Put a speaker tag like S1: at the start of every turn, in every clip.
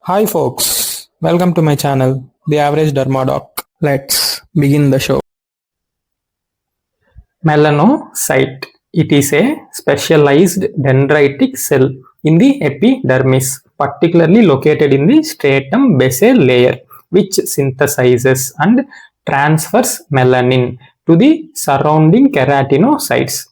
S1: Hi folks, welcome to my channel, The Average Dermadoc. Let's begin the show. Melanocyte. It is a specialized dendritic cell in the epidermis, particularly located in the stratum basal layer, which synthesizes and transfers melanin to the surrounding keratinocytes.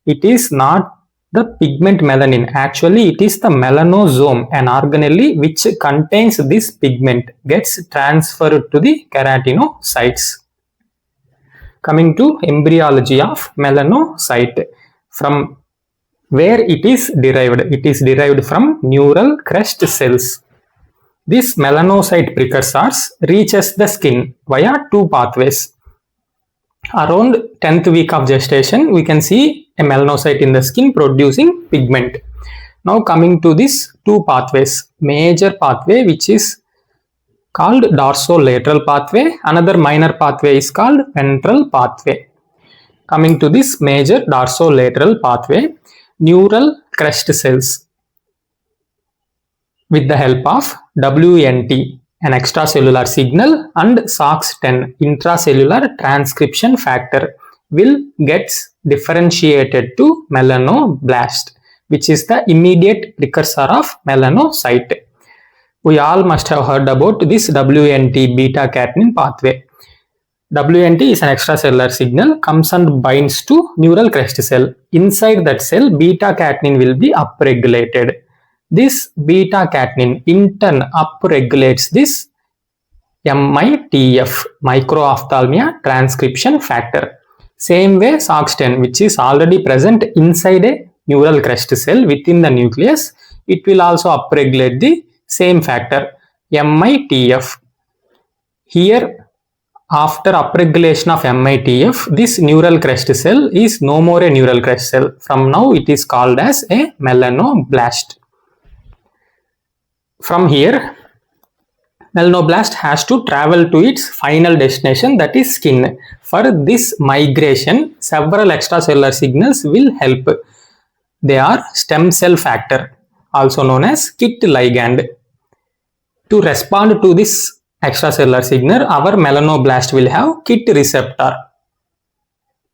S1: It is not the pigment melanin. Actually, it is the melanosome, an organelle which contains this pigment, gets transferred to the keratinocytes. Coming to embryology of melanocyte, from where it is derived from neural crest cells. This melanocyte precursors reaches the skin via two pathways. Around 10th week of gestation, we can see a melanocyte in the skin producing pigment. Now coming to these two pathways, major pathway which is called dorsolateral pathway, another minor pathway is called ventral pathway. Coming to this major dorsolateral pathway, neural crest cells with the help of WNT, an extracellular signal, and SOX10, intracellular transcription factor, will get differentiated to melanoblast, which is the immediate precursor of melanocyte. We all must have heard about this WNT beta-catenin pathway. WNT is an extracellular signal, comes and binds to neural crest cell. Inside that cell, beta-catenin will be upregulated. This beta-catenin in turn upregulates this MITF, microophthalmia transcription factor. Same way SOX10, which is already present inside a neural crest cell within the nucleus, it will also upregulate the same factor MITF. Here, after upregulation of MITF, this neural crest cell is no more a neural crest cell. From now it is called as a melanoblast. From here, melanoblast has to travel to its final destination, that is skin. For this migration, several extracellular signals will help. They are stem cell factor, also known as KIT ligand. To respond to this extracellular signal, our melanoblast will have KIT receptor.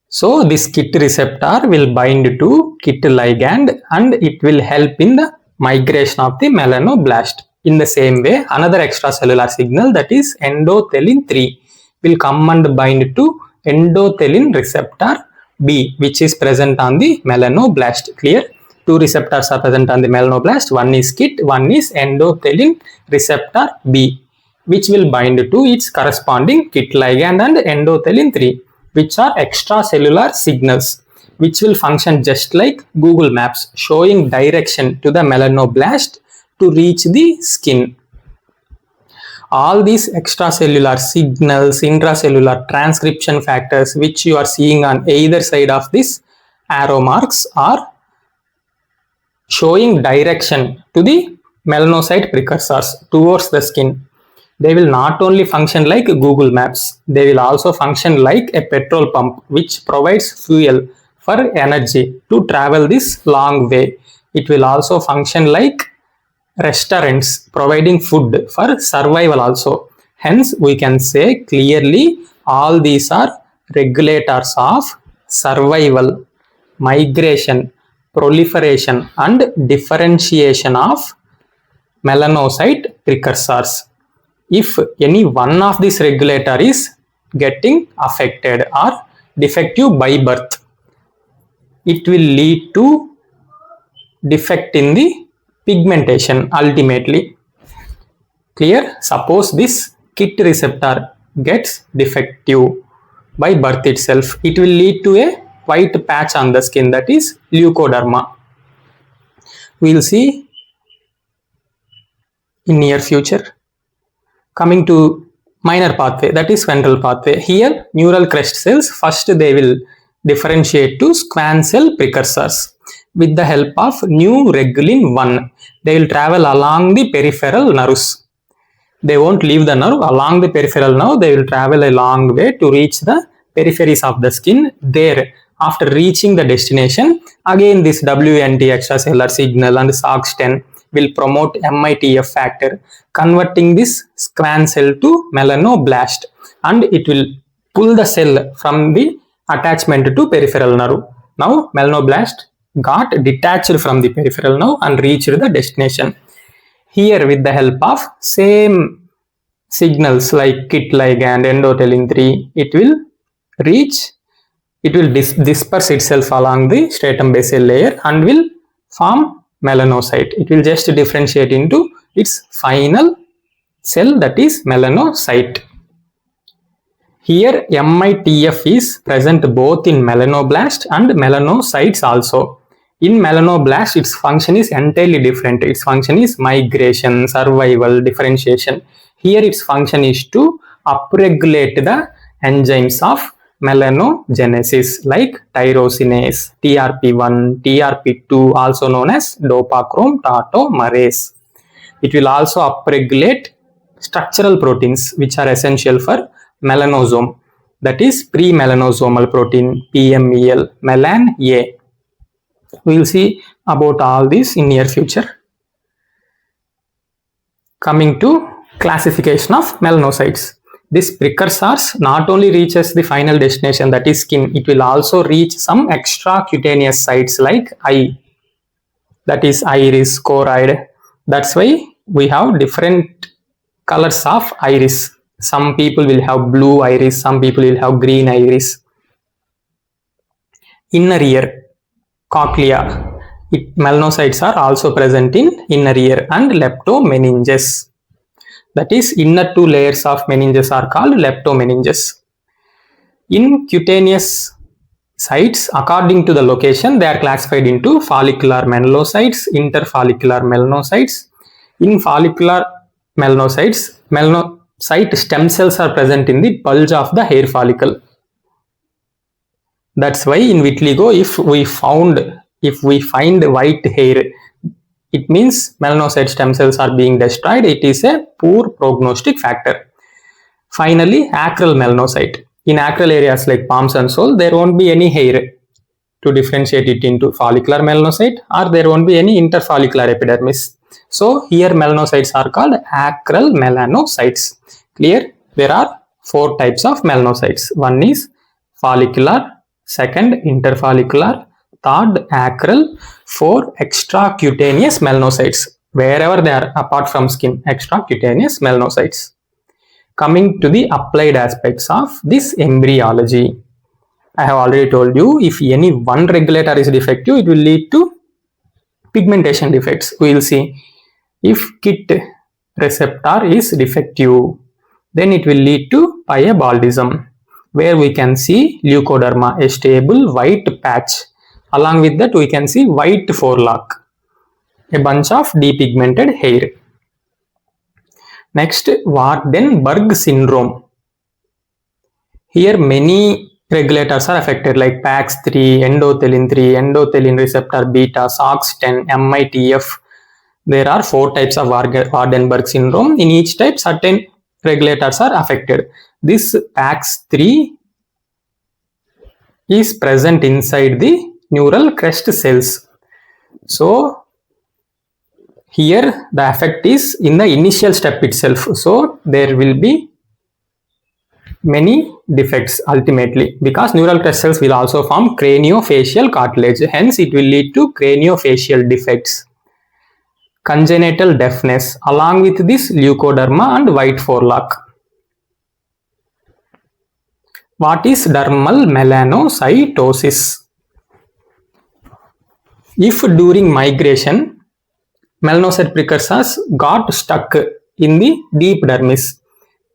S1: So this KIT receptor will bind to KIT ligand and it will help in the migration of the melanoblast. In the same way, another extracellular signal, that is endothelin 3, will come and bind to endothelin receptor B, which is present on the melanoblast. Clear? Two receptors are present on the melanoblast. One is KIT, one is endothelin receptor B, which will bind to its corresponding KIT ligand and endothelin 3, which are extracellular signals, which will function just like Google Maps, showing direction to the melanoblast to reach the skin. All these extracellular signals, intracellular transcription factors, which you are seeing on either side of this arrow marks, are showing direction to the melanocyte precursors towards the skin. They will not only function like Google Maps, they will also function like a petrol pump which provides fuel for energy to travel this long way. It will also function like restaurants providing food for survival also. Hence, we can say clearly all these are regulators of survival, migration, proliferation and differentiation of melanocyte precursors. If any one of these regulator is getting affected or defective by birth, it will lead to defect in the pigmentation ultimately. Clear? Suppose this KIT receptor gets defective by birth itself, it will lead to a white patch on the skin, that is leukoderma. We will see in near future. Coming to minor pathway, that is ventral pathway. Here neural crest cells, first they will differentiate to squam cell precursors with the help of neuregulin 1. They will travel along the peripheral nerves. They won't leave the nerve. Along the peripheral nerve, they will travel a long way to reach the peripheries of the skin. There, after reaching the destination, again this WNT extracellular signal and SOX10 will promote MITF factor, converting this squamous cell to melanoblast, and it will pull the cell from the attachment to peripheral nerve. Now melanoblast got detached from the peripheral nerve and reached the destination. Here, with the help of same signals like KIT ligand, endothelin 3, it will disperse itself along the stratum basal layer and will form melanocyte. It will just differentiate into its final cell, that is melanocyte. Here MITF is present both in melanoblast and melanocytes also. In melanoblast, its function is entirely different. Its function is migration, survival, differentiation. Here its function is to upregulate the enzymes of melanogenesis like tyrosinase, TRP1, TRP2, also known as dopachrome tautomerase. It will also upregulate structural proteins which are essential for melanosome, that is pre-melanosomal protein, PMEL, melan A. We will see about all this in near future. Coming to classification of melanocytes. This precursors not only reaches the final destination, that is skin, it will also reach some extracutaneous sites like eye, that is iris, choroid. That's why we have different colors of iris. Some people will have blue iris, some people will have green iris. Inner ear, cochlea. Melanocytes are also present in inner ear and leptomeninges. That is, inner two layers of meninges are called leptomeninges. In cutaneous sites, according to the location, they are classified into follicular melanocytes, interfollicular melanocytes. In follicular melanocytes, melanocyte stem cells are present in the bulge of the hair follicle. That's why in vitiligo, if we find white hair, it means melanocyte stem cells are being destroyed. It is a poor prognostic factor. Finally, acral melanocyte. In acral areas like palms and sole, there won't be any hair to differentiate it into follicular melanocyte, or there won't be any interfollicular epidermis. So here melanocytes are called acral melanocytes. Clear? There are 4 types of melanocytes. One is follicular, second interfollicular, third acral, 4 extracutaneous melanocytes. Wherever they are apart from skin, extracutaneous melanocytes. Coming to the applied aspects of this embryology. I have already told you, if any one regulator is defective, it will lead to pigmentation defects. We will see. If KIT receptor is defective, then it will lead to pyabaldism, where we can see leukoderma, a stable white patch. Along with that, we can see white forelock, a bunch of depigmented hair. Next, Waardenburg syndrome. Here many regulators are affected like PAX3, endothelin 3, endothelin receptor beta, SOX10, MITF. There are 4 types of Waardenburg syndrome. In each type, certain regulators are affected. This PAX3 is present inside the neural crest cells. So here the effect is in the initial step itself. So there will be many defects ultimately, because neural crest cells will also form craniofacial cartilage. Hence it will lead to craniofacial defects, congenital deafness, along with this leukoderma and white forelock. What is dermal melanocytosis? If during migration, melanocyte precursors got stuck in the deep dermis,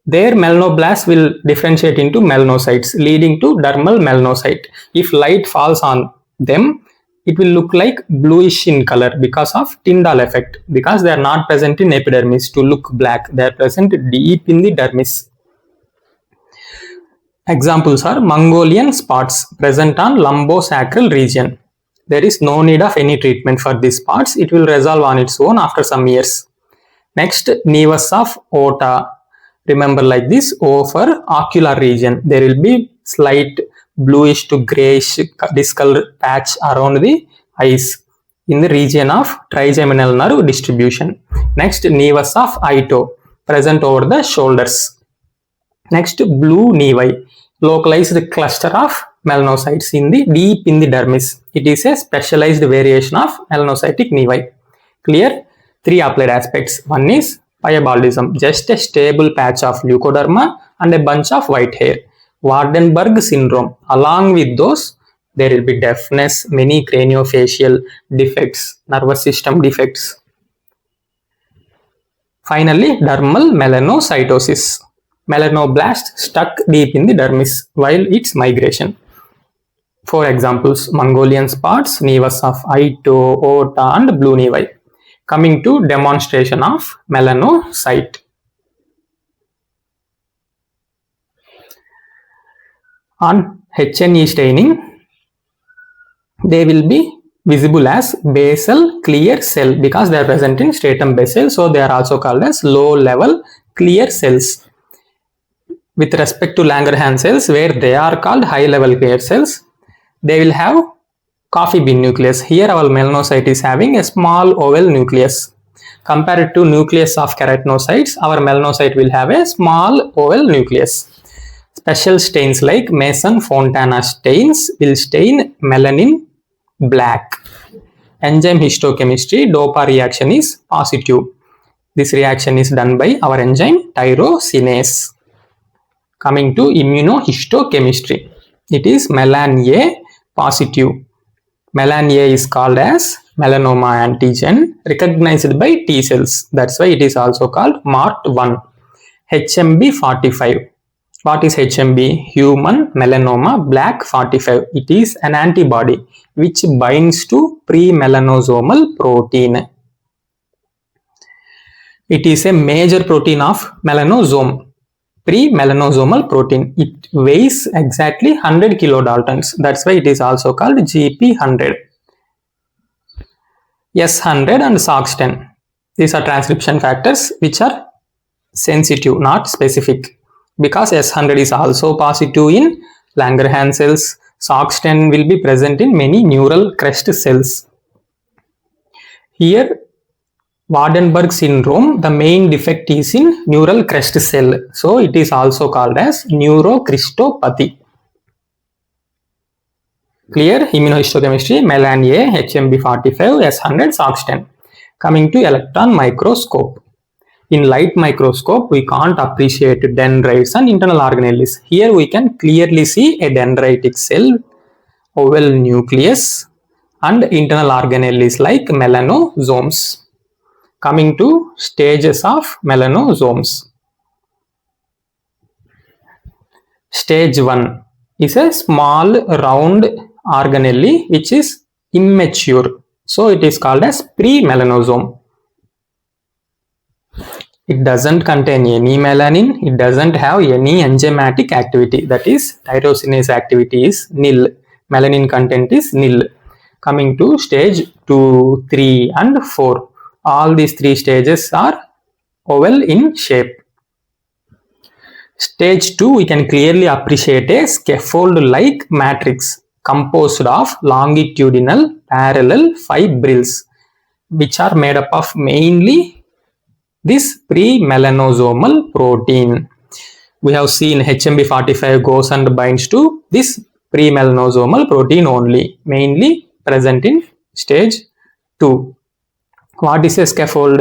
S1: their melanoblasts will differentiate into melanocytes, leading to dermal melanocyte. If light falls on them, it will look like bluish in color because of Tyndall effect, because they are not present in epidermis to look black. They are present deep in the dermis. Examples are Mongolian spots present on lumbosacral region. There is no need of any treatment for these spots. It will resolve on its own after some years. Next, nevus of Ota. Remember like this, O for ocular region. There will be slight bluish to grayish discolored patch around the eyes. in the region of trigeminal nerve distribution. Next, nevus of Ito, present over the shoulders. Next, blue nevi, localized cluster of melanocytes deep in the dermis. It is a specialized variation of melanocytic nevi. Clear? Three applied aspects. One is piebaldism, just a stable patch of leukoderma and a bunch of white hair. Waardenburg syndrome. Along with those, there will be deafness, many craniofacial defects, nervous system defects. Finally, dermal melanocytosis. Melanoblast stuck deep in the dermis while its migration. For examples, Mongolian spots, nevus of Ito, Ota, and blue nevi. Coming to demonstration of melanocyte. On HNE staining, they will be visible as basal clear cell because they are present in stratum basal, so they are also called as low level clear cells. With respect to Langerhans cells, where they are called high level clear cells, they will have coffee bean nucleus. Here our melanocyte is having a small oval nucleus. Compared to nucleus of keratinocytes, our melanocyte will have a small oval nucleus. Special stains like Mason-Fontana stains will stain melanin black. Enzyme histochemistry, DOPA reaction is positive. This reaction is done by our enzyme tyrosinase. Coming to immunohistochemistry, it is Melanin A positive. Melanin A is called as melanoma antigen recognized by T cells. That's why it is also called MART1. HMB45. What is HMB? Human melanoma black 45. It is an antibody which binds to pre-melanosomal protein. It is a major protein of melanosome. Pre-melanosomal protein. It weighs exactly 100 kilodaltons. That's why it is also called GP100. S100 and SOX10. These are transcription factors which are sensitive, not specific. Because S100 is also positive in Langerhans cells, SOX10 will be present in many neural crest cells. Here, Waardenburg syndrome, the main defect is in neural crest cell. So, it is also called as neurocrestopathy. Clear? Immunohistochemistry, Melanin A, HMB45, S100, SOX10. Coming to electron microscope. In light microscope, we can't appreciate dendrites and internal organelles. Here we can clearly see a dendritic cell, oval nucleus, and internal organelles like melanosomes. Coming to stages of melanosomes. Stage 1 is a small round organelle which is immature. So it is called as pre-melanosome. It doesn't contain any melanin. It doesn't have any enzymatic activity. That is, tyrosinase activity is nil. Melanin content is nil. Coming to stage 2, 3 and 4. All these three stages are oval in shape. Stage 2, we can clearly appreciate a scaffold-like matrix composed of longitudinal parallel fibrils, which are made up of mainly this pre-melanosomal protein. We have seen HMB45 goes and binds to this pre-melanosomal protein only, mainly present in stage 2. What is a scaffold?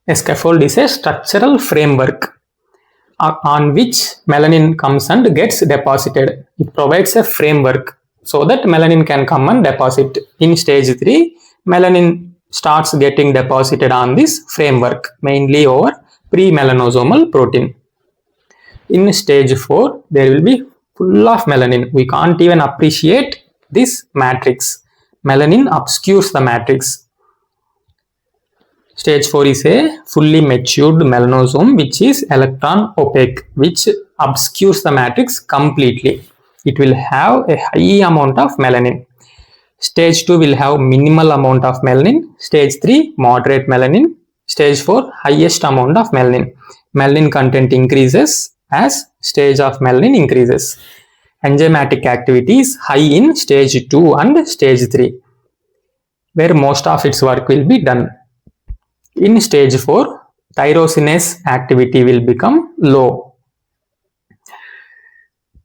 S1: A scaffold is a structural framework on which melanin comes and gets deposited. It provides a framework so that melanin can come and deposit. In stage 3, melanin starts getting deposited on this framework, mainly over pre-melanosomal protein. In stage 4, there will be full of melanin. We can't even appreciate this matrix. Melanin obscures the matrix. Stage 4 is a fully matured melanosome which is electron opaque, which obscures the matrix completely. It will have a high amount of melanin. Stage 2 will have minimal amount of melanin. Stage 3, moderate melanin. Stage 4, highest amount of melanin. Melanin content increases as stage of melanin increases. Enzymatic activity is high in stage 2 and stage 3. where most of its work will be done. In stage 4, tyrosinase activity will become low.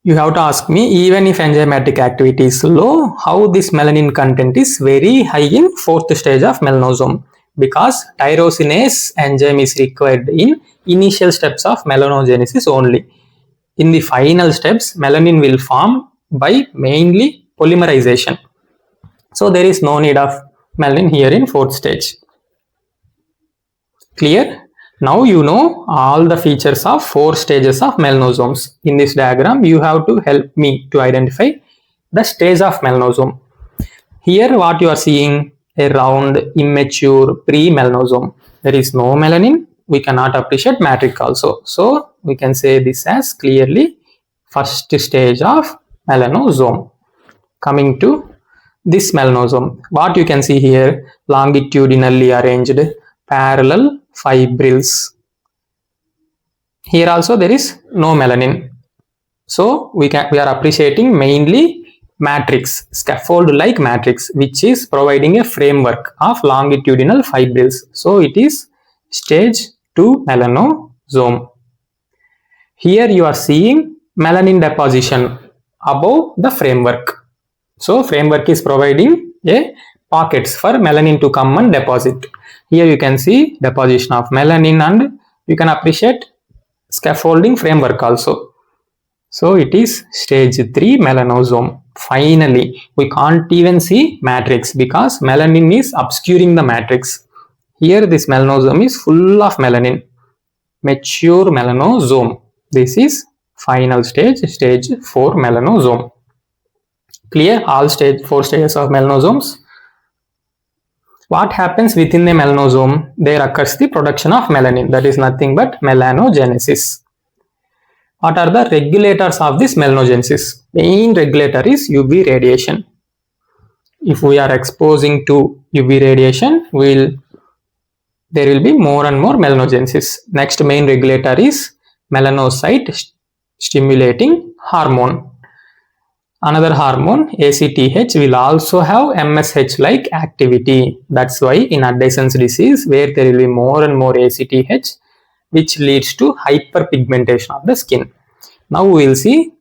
S1: You have to ask me, even if enzymatic activity is low, how this melanin content is very high in 4th stage of melanosome? Because tyrosinase enzyme is required in initial steps of melanogenesis only. In the final steps, melanin will form by mainly polymerization. So there is no need of melanin here in 4th stage. Clear? Now you know all the features of 4 stages of melanosomes. In this diagram, you have to help me to identify the stage of melanosome. Here what you are seeing, a round immature pre-melanosome. There is no melanin. We cannot appreciate matrix also. So we can say this as clearly first stage of melanosome. Coming to this melanosome, what you can see here, longitudinally arranged parallel fibrils. Here also there is no melanin. So we are appreciating mainly matrix, scaffold like matrix, which is providing a framework of longitudinal fibrils. So it is stage 2 melanosome. Here you are seeing melanin deposition above the framework. So framework is providing a pockets for melanin to come and deposit. Here you can see deposition of melanin, and you can appreciate scaffolding framework also. So it is stage 3 melanosome. Finally, we can't even see matrix because melanin is obscuring the matrix. Here this melanosome is full of melanin. Mature melanosome. This is final stage, stage 4 melanosome. Clear? All 4 stages of melanosomes. What happens within the melanosome? There occurs the production of melanin. That is nothing but melanogenesis. What are the regulators of this melanogenesis? Main regulator is UV radiation. If we are exposing to UV radiation, there will be more and more melanogenesis. Next main regulator is melanocyte stimulating hormone. Another hormone, ACTH, will also have MSH-like activity. That's why in adolescence disease, where there will be more and more ACTH, which leads to hyperpigmentation of the skin. Now we will see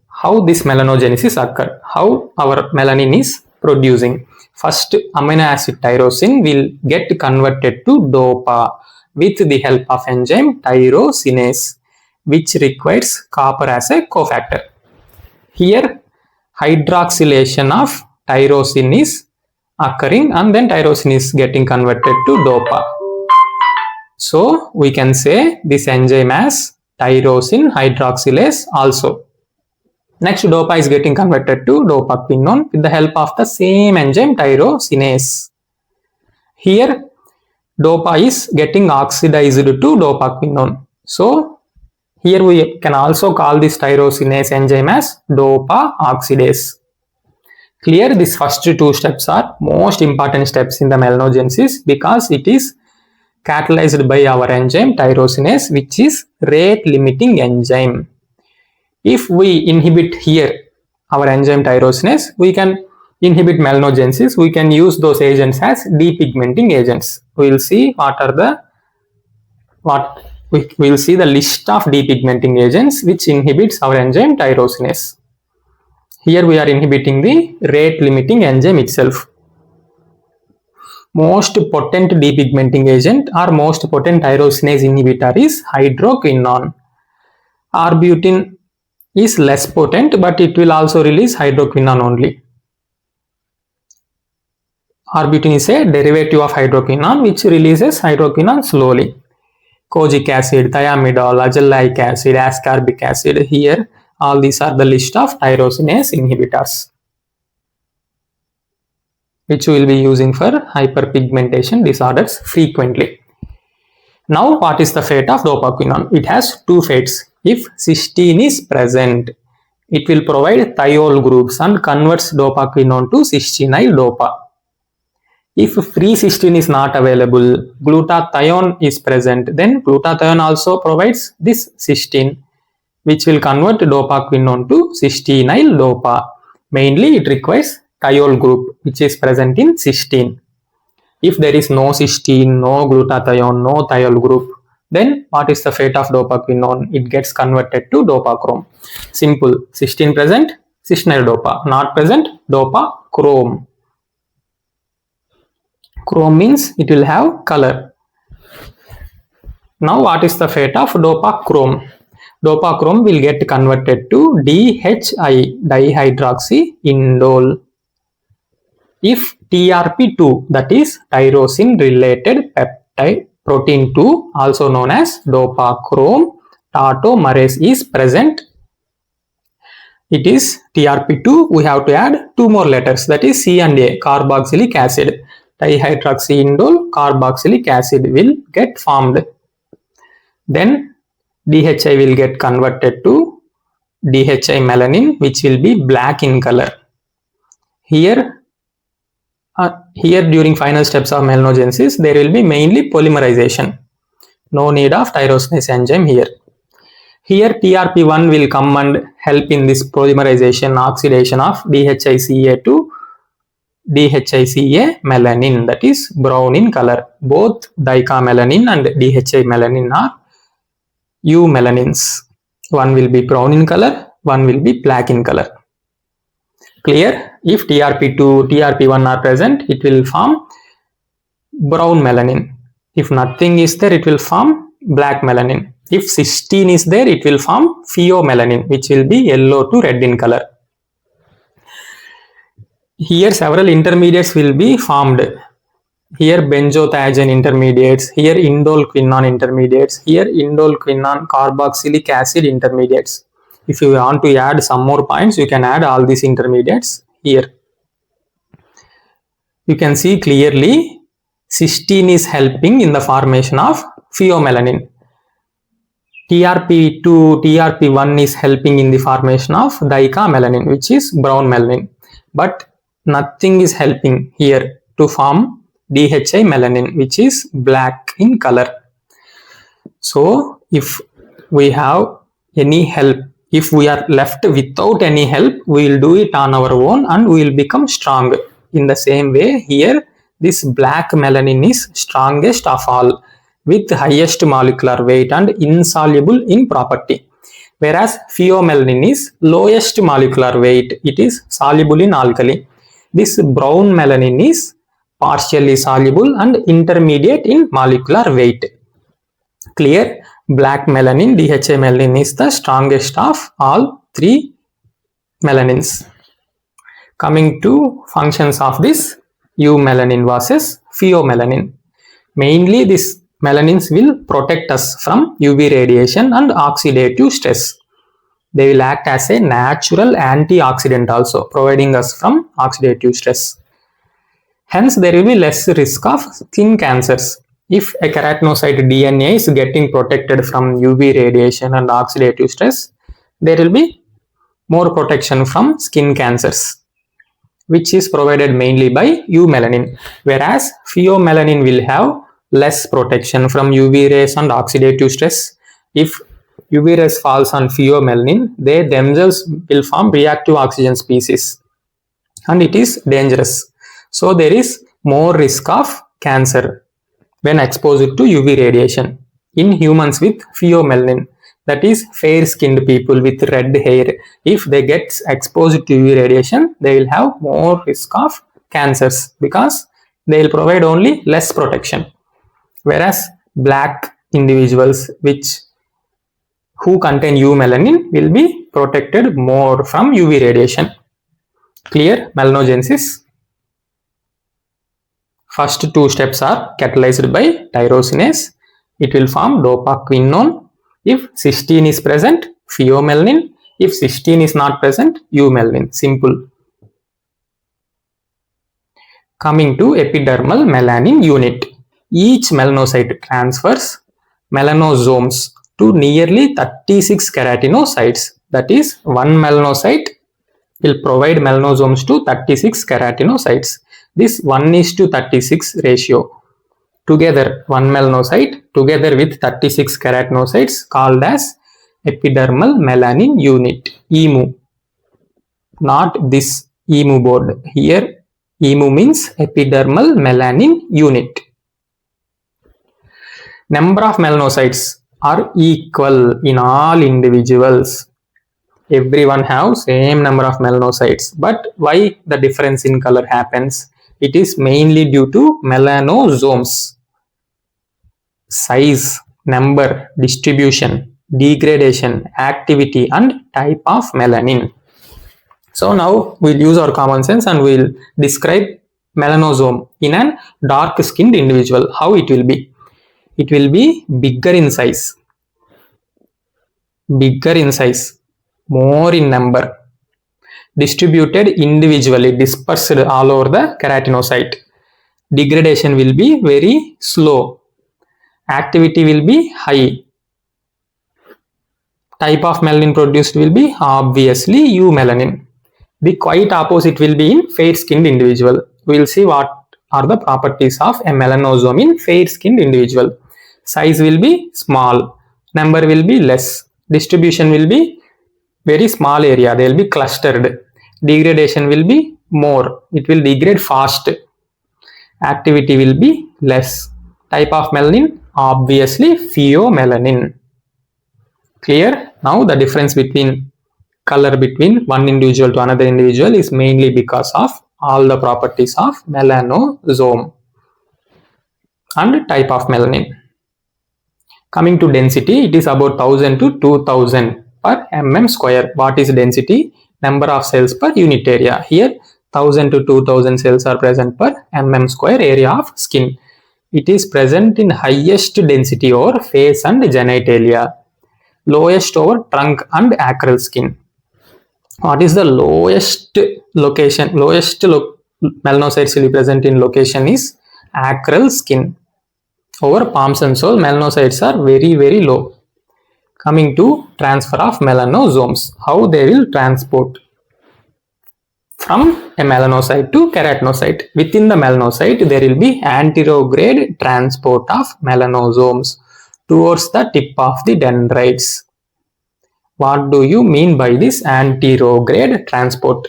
S1: how this melanogenesis occurs, how our melanin is producing. First, amino acid tyrosin will get converted to DOPA with the help of enzyme tyrosinase, which requires copper as a cofactor. Here, hydroxylation of tyrosin is occurring, and then tyrosin is getting converted to DOPA. So we can say this enzyme as tyrosin hydroxylase also. Next, DOPA is getting converted to dopaquinone with the help of the same enzyme tyrosinase. Here, DOPA is getting oxidized to dopaquinone. So here we can also call this tyrosinase enzyme as DOPA oxidase. Clear? These first 2 steps are most important steps in the melanogenesis because it is catalyzed by our enzyme tyrosinase, which is rate limiting enzyme. If we inhibit here our enzyme tyrosinase, we can inhibit melanogenesis. We can use those agents as depigmenting agents. We will see we will see the list of depigmenting agents which inhibits our enzyme tyrosinase. Here we are inhibiting the rate limiting enzyme itself. Most potent depigmenting agent or most potent tyrosinase inhibitor is hydroquinone. Arbutin is less potent, but it will also release hydroquinone only. Arbutin is a derivative of hydroquinone which releases hydroquinone slowly. Kojic acid, thiamidol, azelaic acid, ascorbic acid. Here, all these are the list of tyrosinase inhibitors, which we will be using for hyperpigmentation disorders frequently. Now, what is the fate of dopaquinone? It has 2 fates. If cysteine is present, it will provide thiol groups and converts dopaquinone to cystenyl dopa. If free cysteine is not available, glutathione is present, then glutathione also provides this cysteine, which will convert dopaquinone to cystenyl dopa. Mainly, it requires thiol group which is present in cysteine. If there is no cysteine, no glutathione, no thiol group, then what is the fate of dopaquinone? It gets converted to dopachrome. Simple. Cysteine present, cysteine dopa. Not present, dopachrome. Chrome means it will have color. Now what is the fate of dopachrome? Dopachrome will get converted to DHI, dihydroxyindole. If TRP2, that is tyrosine related peptide protein 2, also known as dopachrome tautomerase, is present, it is TRP2, we have to add two more letters, that is C and A, carboxylic acid. Dihydroxyindole carboxylic acid will get formed. Then DHI will get converted to DHI melanin, which will be black in color. Here during final steps of melanogenesis, there will be mainly polymerization. No need of tyrosinase enzyme here. Here TRP1 will come and help in this polymerization, oxidation of DHICA to DHICA melanin, that is brown in color. Both dicamelanin and DHI melanin are eumelanins. One will be brown in color, one will be black in color. Clear? If TRP2, TRP1 are present, it will form brown melanin. If nothing is there, it will form black melanin. If cysteine is there, it will form pheomelanin, which will be yellow to red in color. Here several intermediates will be formed. Here benzothiazine intermediates, here indole-quinone intermediates, here indole-quinone carboxylic acid intermediates. If you want to add some more points, you can add all these intermediates here. You can see clearly cysteine is helping in the formation of pheomelanin. TRP2, TRP1 is helping in the formation of dicamelanin, which is brown melanin. But nothing is helping here to form DHI melanin, which is black in color. So if we have any help, if we are left without any help, we will do it on our own and we will become strong. In the same way, here this black melanin is strongest of all, with highest molecular weight and insoluble in property. Whereas pheomelanin is lowest molecular weight, it is soluble in alkali. This brown melanin is partially soluble and intermediate in molecular weight. Clear? Black melanin, DHA melanin is the strongest of all three melanins. Coming to functions of this eumelanin versus pheomelanin. Mainly these melanins will protect us from UV radiation and oxidative stress. They will act as a natural antioxidant also, providing us from oxidative stress. Hence, there will be less risk of skin cancers. If a keratinocyte DNA is getting protected from UV radiation and oxidative stress, there will be more protection from skin cancers, which is provided mainly by eumelanin. Whereas pheomelanin will have less protection from UV rays and oxidative stress. If UV rays falls on pheomelanin, they themselves will form reactive oxygen species and it is dangerous. So there is more risk of cancer when exposed to UV radiation in humans with pheomelanin, that is fair skinned people with red hair. If they get exposed to UV radiation, they will have more risk of cancers because they will provide only less protection. Whereas black individuals who contain eumelanin will be protected more from UV radiation. Clear? Melanogenesis. First two steps are catalyzed by tyrosinase. It will form dopaquinone. If cysteine is present, pheomelanin. If cysteine is not present, eumelanin. Simple. Coming to epidermal melanin unit. Each melanocyte transfers melanosomes to nearly 36 keratinocytes. That is, one melanocyte will provide melanosomes to 36 keratinocytes. This 1:36 ratio. Together, one melanocyte together with 36 keratinocytes called as epidermal melanin unit, EMU. Not this EMU board. Here EMU means epidermal melanin unit. Number of melanocytes are equal in all individuals. Everyone have same number of melanocytes, but why the difference in color happens? It is mainly due to melanosomes. Size, number, distribution, degradation, activity, and type of melanin. So now we'll use our common sense and we'll describe melanosome in a dark skinned individual. How it will be? It will be bigger in size, more in number, distributed individually, dispersed all over the keratinocyte. Degradation will be very slow. Activity will be high. Type of melanin produced will be obviously eumelanin. The quite opposite will be in fair skinned individual. We will see what are the properties of a melanosome in fair skinned individual. Size will be small, number will be less, distribution will be very small area, they will be clustered. Degradation will be more, it will degrade fast. Activity will be less. Type of melanin, obviously pheomelanin. Clear? Now the difference between color between one individual to another individual is mainly because of all the properties of melanosome and type of melanin. Coming to density, it is about 1000 to 2000 per mm square. What is density? Number of cells per unit area. Here 1000 to 2000 cells are present per mm square area of skin. It is present in highest density over face and genitalia, lowest over trunk and acral skin. What is the lowest location? Melanocytes will be present in location is acral skin. Over palms and soles, melanocytes are very low. Coming to transfer of melanosomes, how they will transport from a melanocyte to keratinocyte. Within the melanocyte, there will be anterograde transport of melanosomes towards the tip of the dendrites. What do you mean by this anterograde transport?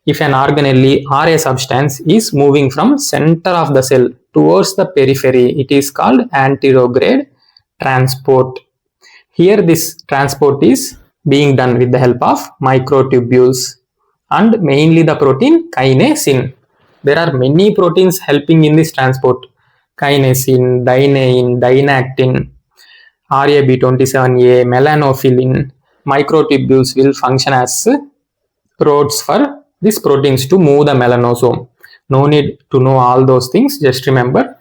S1: If an organelle or a substance is moving from center of the cell towards the periphery, it is called anterograde transport. Here this transport is being done with the help of microtubules and mainly the protein kinesin. There are many proteins helping in this transport. Kinesin, dynein, dynactin, RAB27A, melanophilin. Microtubules will function as roads for these proteins to move the melanosome. No need to know all those things, just remember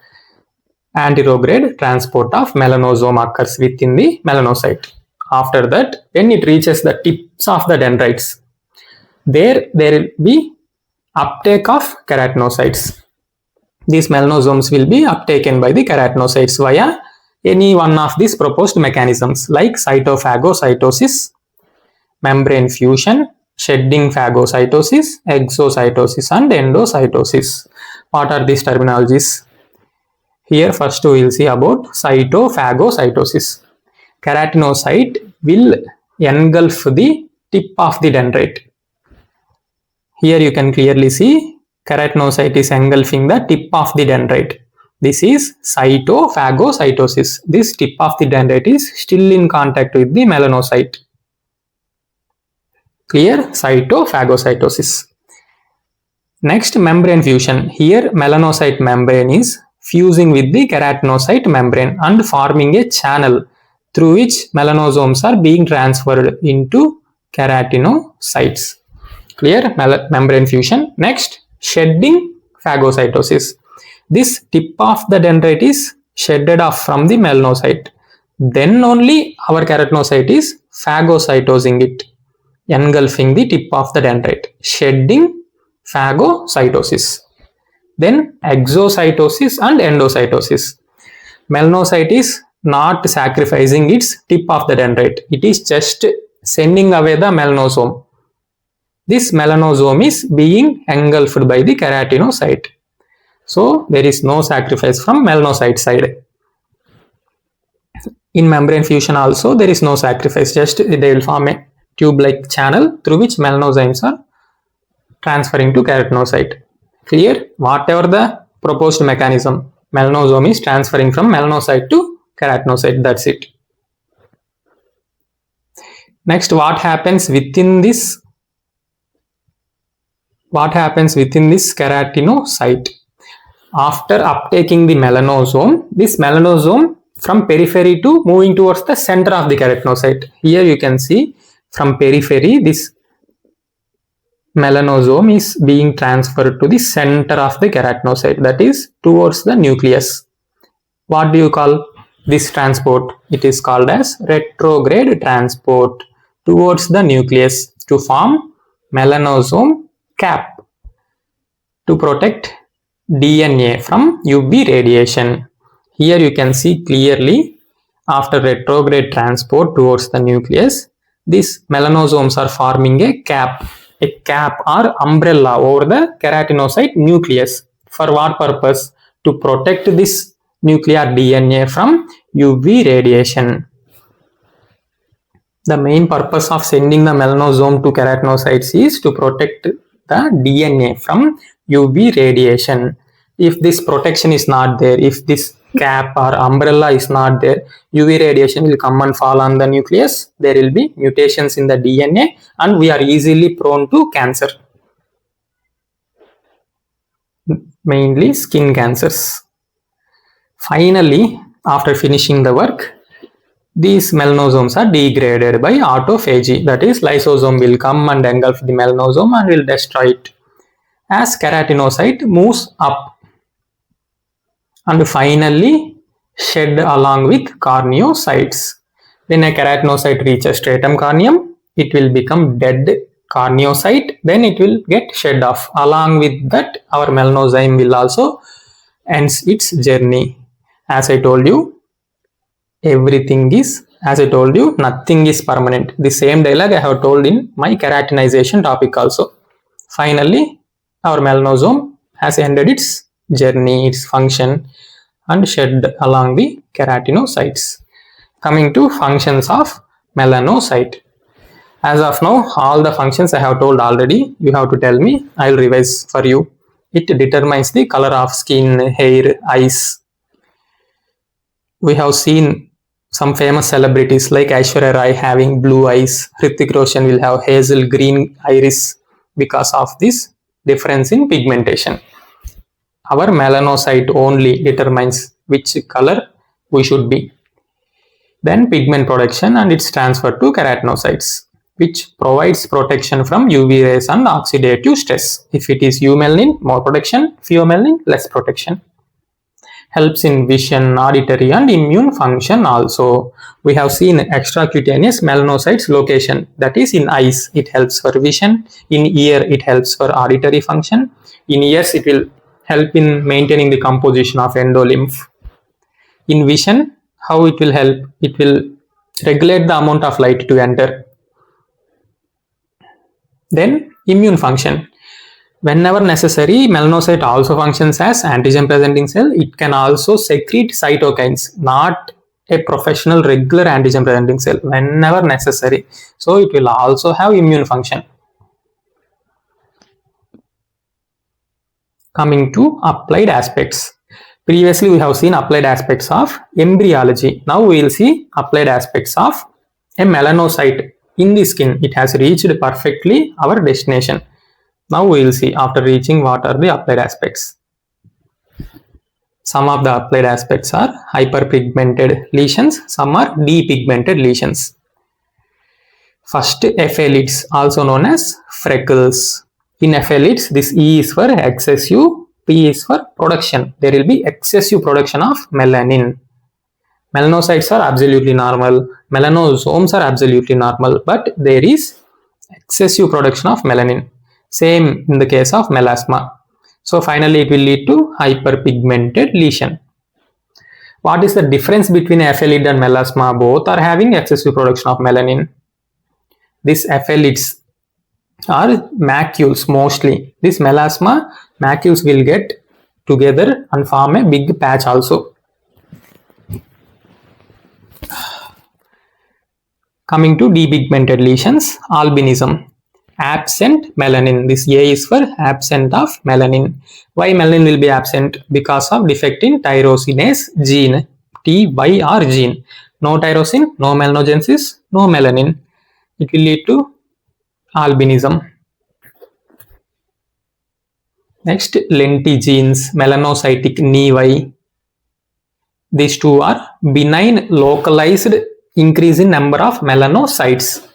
S1: anterograde transport of melanosome occurs within the melanocyte. After that, when it reaches the tips of the dendrites, there will be uptake of keratinocytes. These melanosomes will be uptaken by the keratinocytes via any one of these proposed mechanisms like cytophagocytosis, membrane fusion, shedding phagocytosis, exocytosis, and endocytosis. What are these terminologies? Here first we will see about cytophagocytosis. Keratinocyte will engulf the tip of the dendrite. Here you can clearly see keratinocyte is engulfing the tip of the dendrite. This is cytophagocytosis. This tip of the dendrite is still in contact with the melanocyte. Clear? Cytophagocytosis. Next, membrane fusion. Here melanocyte membrane is fusing with the keratinocyte membrane and forming a channel through which melanosomes are being transferred into keratinocytes. Clear? Membrane fusion. Next, shedding phagocytosis. This tip of the dendrite is shedded off from the melanocyte. Then only our keratinocyte is phagocytosing it, engulfing the tip of the dendrite. Shedding phagocytosis. Then exocytosis and endocytosis. Melanocyte is not sacrificing its tip of the dendrite. It is just sending away the melanosome. This melanosome is being engulfed by the keratinocyte. So there is no sacrifice from melanocyte side. In membrane fusion also there is no sacrifice, just they will form a tube-like channel through which melanosomes are transferring to keratinocyte. Clear? Whatever the proposed mechanism, melanosome is transferring from melanocyte to keratinocyte. That's it. Next, what happens within this keratinocyte? After uptaking the melanosome, this melanosome from periphery to moving towards the center of the keratinocyte. Here you can see from periphery, this melanosome is being transferred to the center of the keratinocyte, that is towards the nucleus. What do you call this transport? It is called as retrograde transport towards the nucleus to form melanosome cap to protect DNA from UV radiation. Here you can see clearly, after retrograde transport towards the nucleus, these melanosomes are forming a cap or umbrella over the keratinocyte nucleus. For what purpose? To protect this nuclear DNA from UV radiation. The main purpose of sending the melanosome to keratinocytes is to protect the DNA from UV radiation. If this protection is not there, if this cap or umbrella is not there, UV radiation will come and fall on the nucleus. There will be mutations in the DNA and we are easily prone to cancer. Mainly skin cancers. Finally, after finishing the work, these melanosomes are degraded by autophagy. That is, lysosome will come and engulf the melanosome and will destroy it. As keratinocyte moves up and finally shed along with corneocytes. When a keratinocyte reaches stratum corneum, it will become dead corneocyte, then it will get shed off. Along with that, our melanosome will also end its journey. As I told you, nothing is permanent. The same dialogue I have told in my keratinization topic also. Finally, our melanosome has ended its journey, its function, and shed along the keratinocytes. Coming to functions of melanocyte. As of now, all the functions I have told already. You have to tell me. I will revise for you. It determines the color of skin, hair, eyes. We have seen some famous celebrities like Aishwarya Rai having blue eyes. Hrithik Roshan will have hazel green iris because of this difference in pigmentation. Our melanocyte only determines which color we should be. Then pigment production and its transfer to keratinocytes, which provides protection from UV rays and oxidative stress. If it is eumelanin, more protection; pheomelanin, less protection. Helps in vision, auditory and immune function also. We have seen extracutaneous melanocytes location, that is in eyes. It helps for vision. In ear, it helps for auditory function. In ears, it will help in maintaining the composition of endolymph. In vision, how it will help? It will regulate the amount of light to enter. Then immune function. Whenever necessary, melanocyte also functions as antigen presenting cell. It can also secrete cytokines, not a professional regular antigen presenting cell, whenever necessary. So it will also have immune function. Coming to applied aspects. Previously we have seen applied aspects of embryology. Now we will see applied aspects of a melanocyte in the skin. It has reached perfectly our destination. Now we will see after reaching what are the applied aspects. Some of the applied aspects are hyperpigmented lesions, some are depigmented lesions. First, ephelids, also known as freckles. In ephelids, this E is for excessive, P is for production. There will be excessive production of melanin. Melanocytes are absolutely normal, melanosomes are absolutely normal, but there is excessive production of melanin. Same in the case of melasma. So finally it will lead to hyperpigmented lesion. What is the difference between ephelid and melasma? Both are having excessive production of melanin. These ephelids are macules mostly. This melasma, macules will get together and form a big patch also. Coming to depigmented lesions, albinism. absent melanin. This A is for absent of melanin. Why melanin will be absent? Because of defect in tyrosinase gene, TYR gene. No tyrosin, no melanogenesis, no melanin. It will lead to albinism. Next, lentigenes, melanocytic nevi. These two are benign localized increase in number of melanocytes.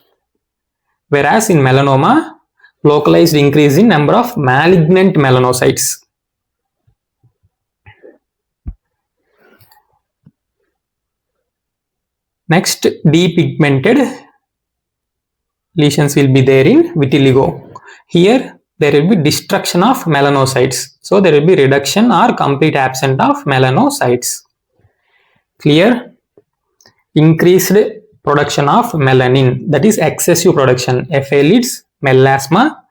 S1: Whereas in melanoma, localized increase in number of malignant melanocytes. Next, depigmented lesions will be there in vitiligo. Here, there will be destruction of melanocytes. So, there will be reduction or complete absence of melanocytes. Clear? Increased production of melanin, that is excessive production, FA leads melasma.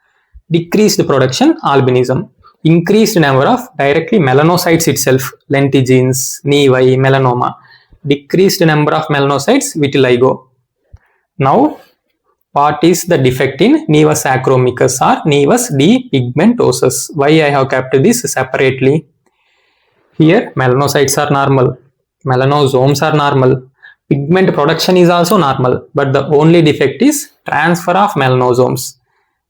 S1: Decreased production, albinism. Increased number of directly melanocytes itself, lentigenes, nevi, melanoma. Decreased number of melanocytes, vitiligo. Now, what is the defect in nevus acromicus or nevus depigmentosus? Why I have kept this separately? Here, melanocytes are normal, melanosomes are normal, pigment production is also normal, but the only defect is transfer of melanosomes.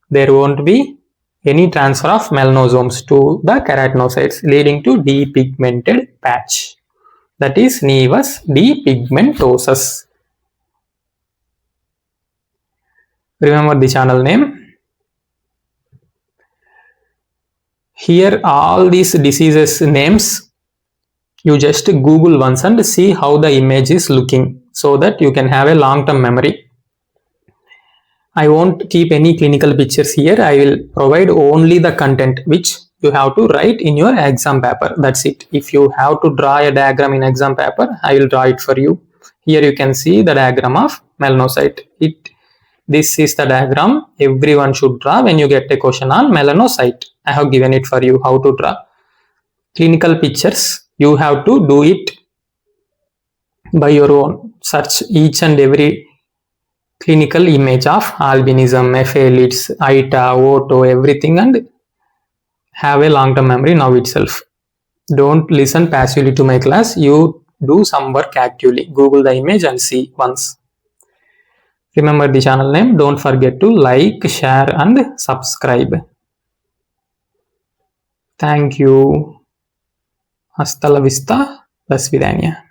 S1: There won't be any transfer of melanosomes to the keratinocytes, leading to depigmented patch. That is nevus depigmentosus. Remember the channel name. Here all these diseases names, you just Google once and see how the image is looking, so that you can have a long-term memory. I won't keep any clinical pictures here. I will provide only the content which you have to write in your exam paper. That's it. If you have to draw a diagram in exam paper, I will draw it for you. Here you can see the diagram of melanocyte. This is the diagram everyone should draw when you get a question on melanocyte. I have given it for you how to draw. Clinical pictures, you have to do it by your own. Search each and every clinical image of albinism, FA leads, ITA, OTO, everything, and have a long-term memory now itself. Don't listen passively to my class. You do some work actively. Google the image and see once. Remember the channel name. Don't forget to like, share and subscribe. Thank you. Hasta la vista. Las vidania.